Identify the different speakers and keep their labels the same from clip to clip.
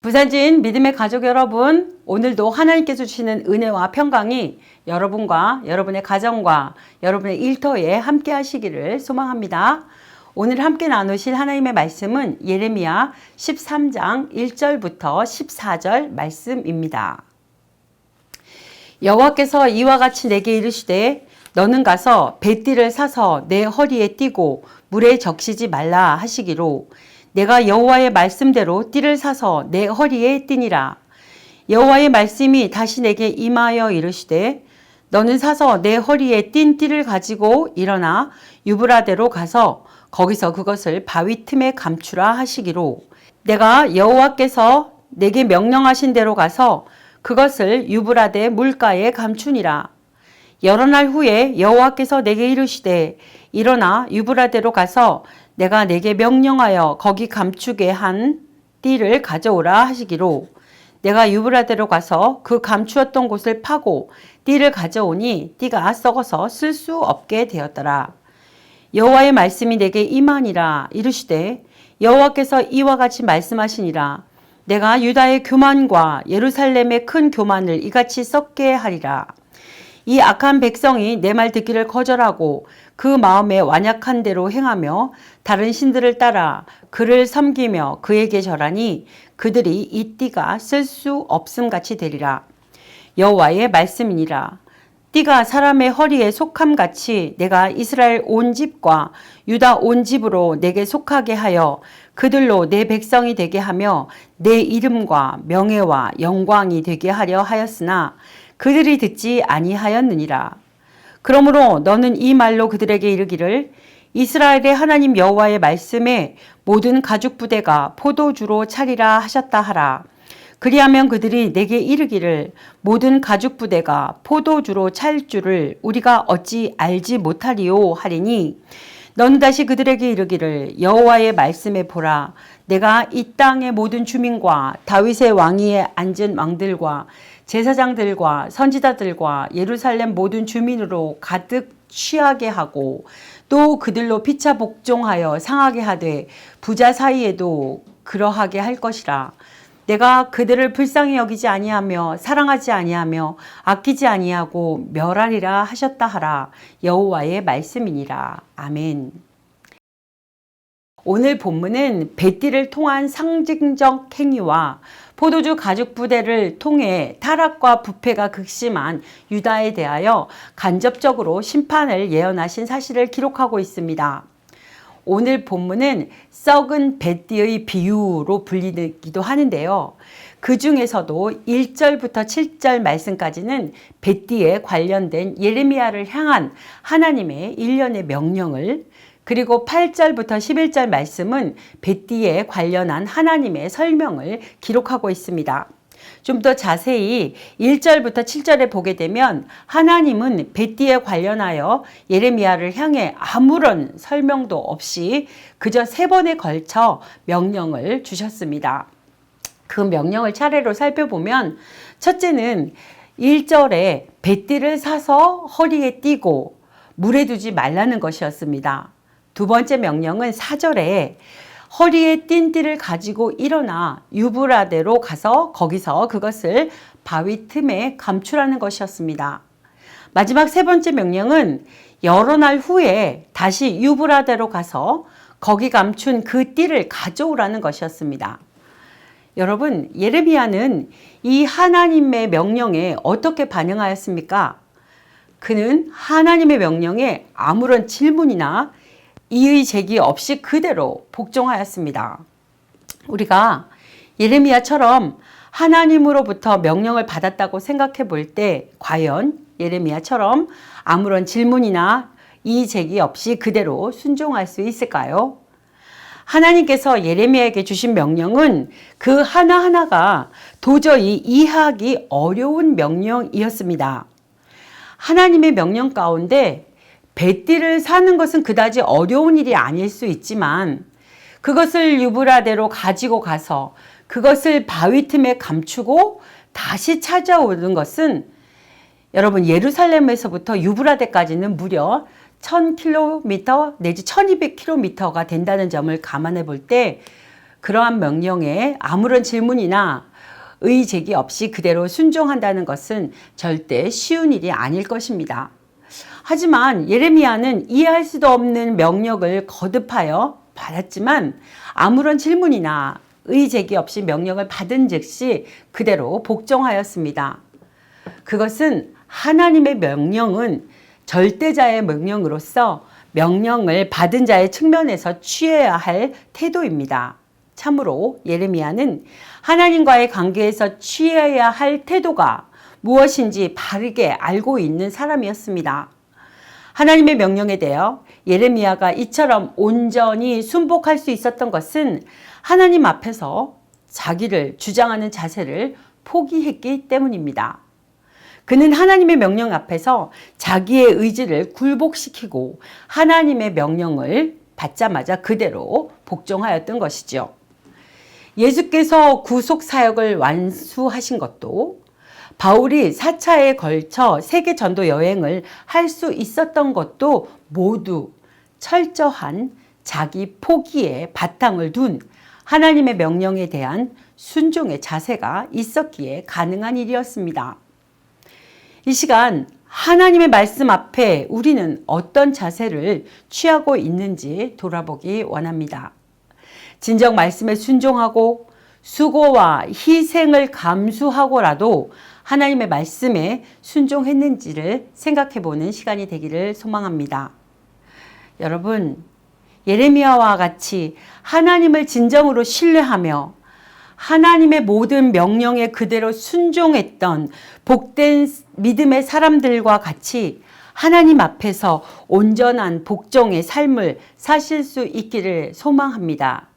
Speaker 1: 부산진 믿음의 가족 여러분, 오늘도 하나님께서 주시는 은혜와 평강이 여러분과 여러분의 가정과 여러분의 일터에 함께 하시기를 소망합니다. 오늘 함께 나누실 하나님의 말씀은 예레미야 13장 1절부터 14절 말씀입니다. 여호와께서 이와 같이 내게 이르시되 너는 가서 뱃띠를 사서 내 허리에 띠고 물에 적시지 말라 하시기로 내가 여호와의 말씀대로 띠를 사서 내 허리에 띠니라. 여호와의 말씀이 다시 내게 임하여 이르시되 너는 사서 내 허리에 띈 띠를 가지고 일어나 유브라데로 가서 거기서 그것을 바위 틈에 감추라 하시기로 내가 여호와께서 내게 명령하신 대로 가서 그것을 유브라데 물가에 감추니라. 여러 날 후에 여호와께서 내게 이르시되 일어나 유브라데로 가서 내가 내게 명령하여 거기 감추게 한 띠를 가져오라 하시기로 내가 유브라데로 가서 그 감추었던 곳을 파고 띠를 가져오니 띠가 썩어서 쓸 수 없게 되었더라. 여호와의 말씀이 내게 임하니라. 이르시되 여호와께서 이와 같이 말씀하시니라. 내가 유다의 교만과 예루살렘의 큰 교만을 이같이 썩게 하리라. 이 악한 백성이 내 말 듣기를 거절하고 그 마음에 완약한 대로 행하며 다른 신들을 따라 그를 섬기며 그에게 절하니 그들이 이 띠가 쓸 수 없음같이 되리라. 여호와의 말씀이니라. 띠가 사람의 허리에 속함같이 내가 이스라엘 온 집과 유다 온 집으로 내게 속하게 하여 그들로 내 백성이 되게 하며 내 이름과 명예와 영광이 되게 하려 하였으나 그들이 듣지 아니하였느니라. 그러므로 너는 이 말로 그들에게 이르기를 이스라엘의 하나님 여호와의 말씀에 모든 가죽 부대가 포도주로 차리라 하셨다 하라. 그리하면 그들이 내게 이르기를 모든 가죽 부대가 포도주로 찰 줄을 우리가 어찌 알지 못하리요 하리니 너는 다시 그들에게 이르기를 여호와의 말씀에 보라. 내가 이 땅의 모든 주민과 다윗의 왕위에 앉은 왕들과 제사장들과 선지자들과 예루살렘 모든 주민으로 가득 취하게 하고 또 그들로 피차 복종하여 상하게 하되 부자 사이에도 그러하게 할 것이라. 내가 그들을 불쌍히 여기지 아니하며 사랑하지 아니하며 아끼지 아니하고 멸하리라 하셨다 하라. 여호와의 말씀이니라. 아멘. 오늘 본문은 뱃띠를 통한 상징적 행위와 포도주 가죽 부대를 통해 타락과 부패가 극심한 유다에 대하여 간접적으로 심판을 예언하신 사실을 기록하고 있습니다. 오늘 본문은 썩은 뱃띠의 비유로 불리기도 하는데요. 그 중에서도 1절부터 7절 말씀까지는 뱃띠에 관련된 예레미야를 향한 하나님의 일련의 명령을, 그리고 8절부터 11절 말씀은 뱃띠에 관련한 하나님의 설명을 기록하고 있습니다. 좀 더 자세히 1절부터 7절에 보게 되면 하나님은 뱃띠에 관련하여 예레미야를 향해 아무런 설명도 없이 그저 3번에 걸쳐 명령을 주셨습니다. 그 명령을 차례로 살펴보면 첫째는 1절에 뱃띠를 사서 허리에 띠고 물에 두지 말라는 것이었습니다. 두 번째 명령은 4절에 허리에 띈 띠를 가지고 일어나 유브라데로 가서 거기서 그것을 바위 틈에 감추라는 것이었습니다. 마지막 세 번째 명령은 여러 날 후에 다시 유브라데로 가서 거기 감춘 그 띠를 가져오라는 것이었습니다. 여러분, 예레미야는 이 하나님의 명령에 어떻게 반응하였습니까? 그는 하나님의 명령에 아무런 질문이나 이의 제기 없이 그대로 복종하였습니다. 우리가 예레미야처럼 하나님으로부터 명령을 받았다고 생각해 볼 때 과연 예레미야처럼 아무런 질문이나 이의 제기 없이 그대로 순종할 수 있을까요? 하나님께서 예레미야에게 주신 명령은 그 하나하나가 도저히 이해하기 어려운 명령이었습니다. 하나님의 명령 가운데 뱃띠를 사는 것은 그다지 어려운 일이 아닐 수 있지만 그것을 유브라데로 가지고 가서 그것을 바위 틈에 감추고 다시 찾아오는 것은 여러분, 예루살렘에서부터 유브라데까지는 무려 1000km 내지 1200km가 된다는 점을 감안해 볼 때 그러한 명령에 아무런 질문이나 의제기 없이 그대로 순종한다는 것은 절대 쉬운 일이 아닐 것입니다. 하지만 예레미야는 이해할 수도 없는 명령을 거듭하여 받았지만 아무런 질문이나 의제기 없이 명령을 받은 즉시 그대로 복종하였습니다. 그것은 하나님의 명령은 절대자의 명령으로서 명령을 받은 자의 측면에서 취해야 할 태도입니다. 참으로 예레미야는 하나님과의 관계에서 취해야 할 태도가 무엇인지 바르게 알고 있는 사람이었습니다. 하나님의 명령에 대하여 예레미야가 이처럼 온전히 순복할 수 있었던 것은 하나님 앞에서 자기를 주장하는 자세를 포기했기 때문입니다. 그는 하나님의 명령 앞에서 자기의 의지를 굴복시키고 하나님의 명령을 받자마자 그대로 복종하였던 것이죠. 예수께서 구속 사역을 완수하신 것도 바울이 4차에 걸쳐 세계 전도 여행을 할 수 있었던 것도 모두 철저한 자기 포기에 바탕을 둔 하나님의 명령에 대한 순종의 자세가 있었기에 가능한 일이었습니다. 이 시간 하나님의 말씀 앞에 우리는 어떤 자세를 취하고 있는지 돌아보기 원합니다. 진정 말씀에 순종하고 수고와 희생을 감수하고라도 하나님의 말씀에 순종했는지를 생각해 보는 시간이 되기를 소망합니다. 여러분, 예레미야와 같이 하나님을 진정으로 신뢰하며 하나님의 모든 명령에 그대로 순종했던 복된 믿음의 사람들과 같이 하나님 앞에서 온전한 복종의 삶을 사실 수 있기를 소망합니다.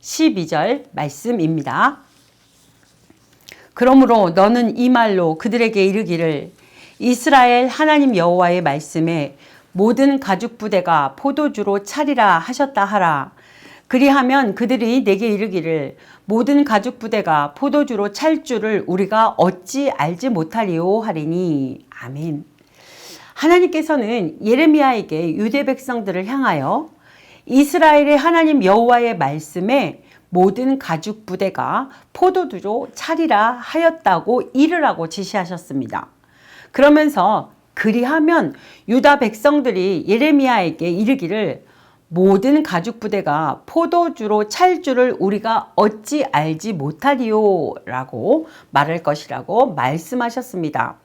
Speaker 1: 12절 말씀입니다. 그러므로 너는 이 말로 그들에게 이르기를 이스라엘 하나님 여호와의 말씀에 모든 가죽 부대가 포도주로 차리라 하셨다 하라. 그리하면 그들이 내게 이르기를 모든 가죽 부대가 포도주로 찰 줄을 우리가 어찌 알지 못하리요 하리니. 아멘. 하나님께서는 예레미야에게 유대 백성들을 향하여 이스라엘의 하나님 여호와의 말씀에 모든 가죽 부대가 포도주로 차리라 하였다고 이르라고 지시하셨습니다. 그러면서 그리하면 유다 백성들이 예레미야에게 이르기를 모든 가죽 부대가 포도주로 찰 줄을 우리가 어찌 알지 못하리요 라고 말할 것이라고 말씀하셨습니다.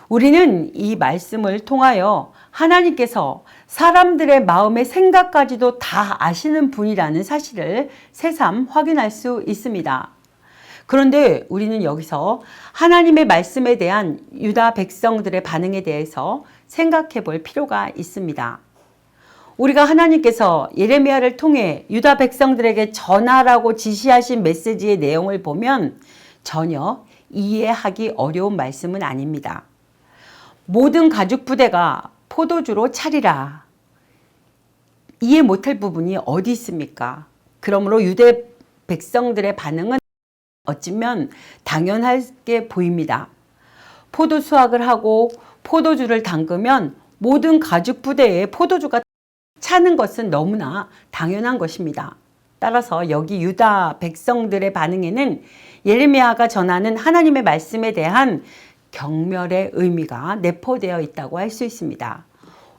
Speaker 1: 우리는 이 말씀을 통하여 하나님께서 사람들의 마음의 생각까지도 다 아시는 분이라는 사실을 새삼 확인할 수 있습니다. 그런데 우리는 여기서 하나님의 말씀에 대한 유다 백성들의 반응에 대해서 생각해 볼 필요가 있습니다. 우리가 하나님께서 예레미야를 통해 유다 백성들에게 전하라고 지시하신 메시지의 내용을 보면 전혀 이해하기 어려운 말씀은 아닙니다. 모든 가죽 부대가 포도주로 차리라. 이해 못할 부분이 어디 있습니까? 그러므로 유대 백성들의 반응은 어쩌면 당연하게 보입니다. 포도 수확을 하고 포도주를 담그면 모든 가죽 부대에 포도주가 차는 것은 너무나 당연한 것입니다. 따라서 여기 유다 백성들의 반응에는 예레미야가 전하는 하나님의 말씀에 대한 경멸의 의미가 내포되어 있다고 할 수 있습니다.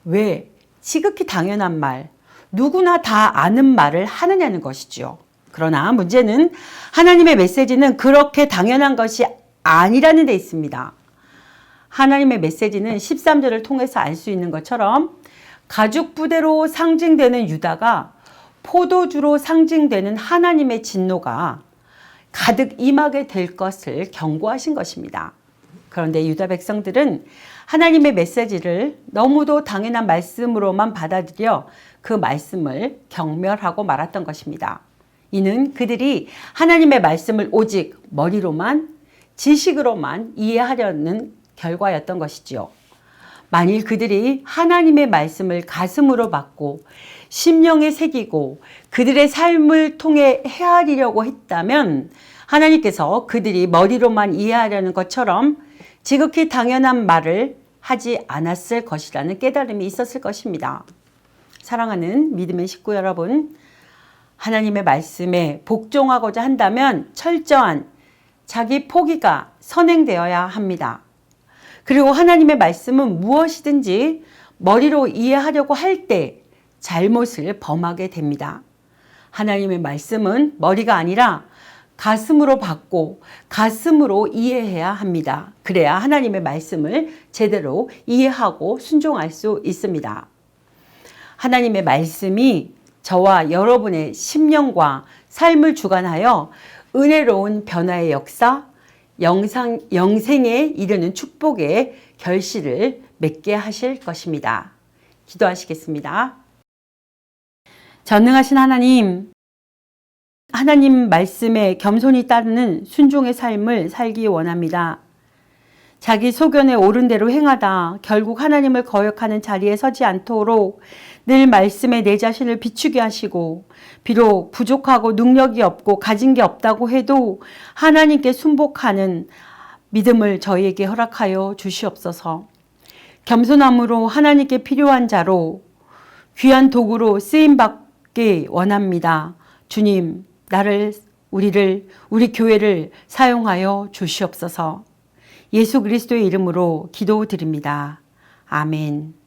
Speaker 1: 왜 지극히 당연한 말, 누구나 다 아는 말을 하느냐는 것이죠. 그러나 문제는 하나님의 메시지는 그렇게 당연한 것이 아니라는 데 있습니다. 하나님의 메시지는 13절을 통해서 알 수 있는 것처럼 가죽 부대로 상징되는 유다가 포도주로 상징되는 하나님의 진노가 가득 임하게 될 것을 경고하신 것입니다. 그런데 유다 백성들은 하나님의 메시지를 너무도 당연한 말씀으로만 받아들여 그 말씀을 경멸하고 말았던 것입니다. 이는 그들이 하나님의 말씀을 오직 머리로만, 지식으로만 이해하려는 결과였던 것이지요. 만일 그들이 하나님의 말씀을 가슴으로 받고 심령에 새기고 그들의 삶을 통해 헤아리려고 했다면 하나님께서 그들이 머리로만 이해하려는 것처럼 지극히 당연한 말을 하지 않았을 것이라는 깨달음이 있었을 것입니다. 사랑하는 믿음의 식구 여러분, 하나님의 말씀에 복종하고자 한다면 철저한 자기 포기가 선행되어야 합니다. 그리고 하나님의 말씀은 무엇이든지 머리로 이해하려고 할 때 잘못을 범하게 됩니다. 하나님의 말씀은 머리가 아니라 가슴으로 받고 가슴으로 이해해야 합니다. 그래야 하나님의 말씀을 제대로 이해하고 순종할 수 있습니다. 하나님의 말씀이 저와 여러분의 심령과 삶을 주관하여 은혜로운 변화의 역사, 영생에 이르는 축복의 결실을 맺게 하실 것입니다. 기도하시겠습니다. 전능하신 하나님, 하나님 말씀에 겸손히 따르는 순종의 삶을 살기 원합니다. 자기 소견에 옳은 대로 행하다 결국 하나님을 거역하는 자리에 서지 않도록 늘 말씀에 내 자신을 비추게 하시고, 비록 부족하고 능력이 없고 가진 게 없다고 해도 하나님께 순복하는 믿음을 저희에게 허락하여 주시옵소서. 겸손함으로 하나님께 필요한 자로 귀한 도구로 쓰임받기 원합니다. 주님, 우리 교회를 사용하여 주시옵소서. 예수 그리스도의 이름으로 기도드립니다. 아멘.